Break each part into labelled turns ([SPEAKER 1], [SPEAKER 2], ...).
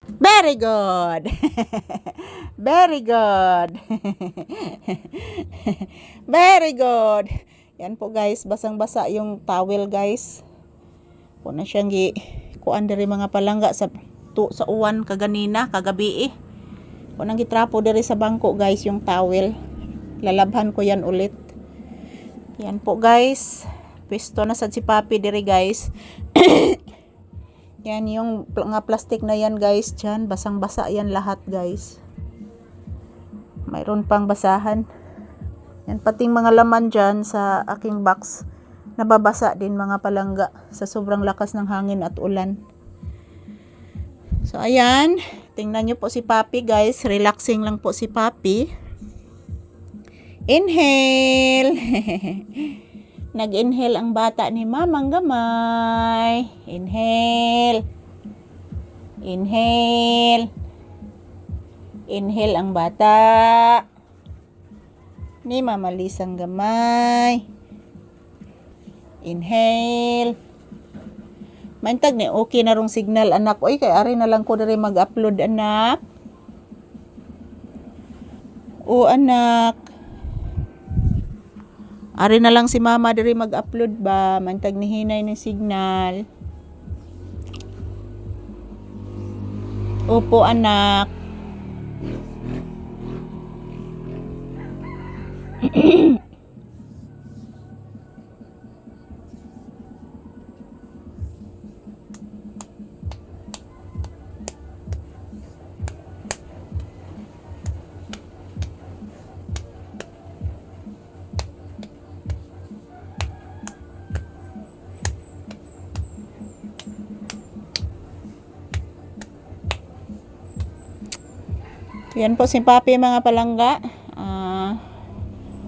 [SPEAKER 1] Very good. Very good. Very good. Yan po guys, basang-basa yung towel guys. Kung na siyang kuan diri mga palangga sa uwan kaganina, kagabi eh. Kung nang gitrapo diri sa bangko guys yung towel. Lalabhan ko yan ulit. Yan po guys. Pwesto na sad si Papi diri guys. Yan yung mga plastic na yan guys. Diyan, basang-basa yan lahat guys. Mayroon pang basahan. Yan pating mga laman dyan sa aking box. Nababasa din mga palangga sa sobrang lakas ng hangin at ulan. So ayan. Tingnan nyo po si Papi guys. Relaxing lang po si Papi. Inhale. Nag-inhale ang bata ni Mamang Gamay. Inhale. Inhale. Inhale ang bata ni Mama Lisang Gamay. Inhale. Maintag ni okay na rong signal anak. Oy kay ari na lang ko diri mag-upload anak. O anak. Ari na lang si Mama diri mag-upload ba. Maintag ni hinay ng signal. Opo anak. Yan po si Papi mga palangga.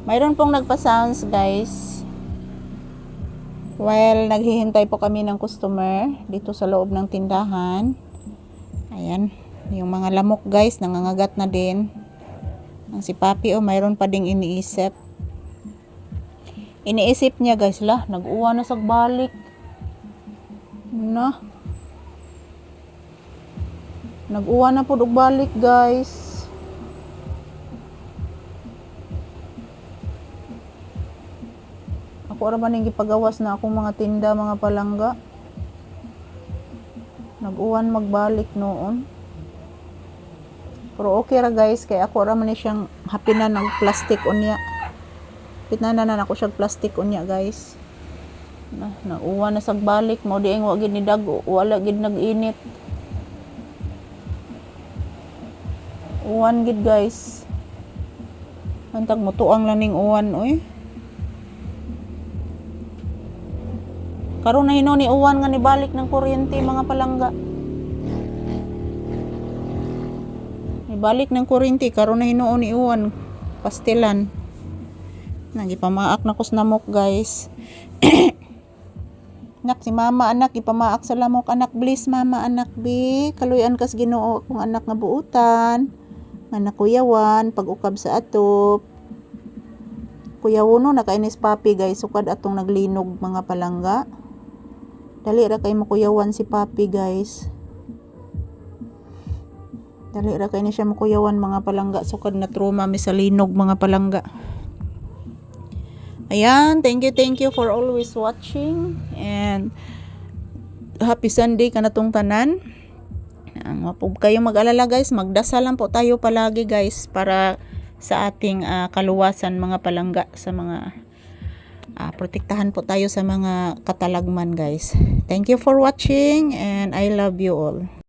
[SPEAKER 1] Mayroon pong nagpa-sounds guys. While naghihintay po kami ng customer dito sa loob ng tindahan. Ayan. Yung mga lamok guys, nangangagat na din. Ang si Papi mayroon pa ding iniisip. Iniisip niya guys nag-uwa na sa balik. Na. Nag-uwa na po balik guys. Ako ra man yung gipagawas na akong mga tinda mga palangga. Nag-uwan magbalik noon. Pero okay ra guys kay ako ra man siyang hapinan ng plastic unya. Pitnanan na ako siyang plastic unya guys. Nag-uwan na sa balik mo dieng wa gid ni dago, wala gid nag-init. Uwan gid guys. Antag mo tuang lang ning uwan oy. Karon na hino ni uwan nga nibalik ng kuryente mga palangga. Nibalik ng kuryente karon na hino ni uwan pastilan. Nagipamaak na ko sa lamok guys. Nak si Mama anak ipamaak sa lamok anak please Mama anak bi kaluyan kas Ginoo akong anak nga buutan. Nga nakuyawan pag ukab sa atop. Kuyawono nakainis Papi guys sukad atong naglinog mga palangga. Dali ra kay makuyawan si Papi guys. Dali ra kay ni siya makuyawan mga palangga sukad na trauma mi sa linog mga palangga. Ayan, thank you for always watching and happy Sunday kanatong tanan. Mapug kayo mag-alala guys, magdasal lang po tayo palagi guys para sa ating kaluwasan mga palangga sa mga protektahan po tayo sa mga katalagman guys. Thank you for watching and I love you all.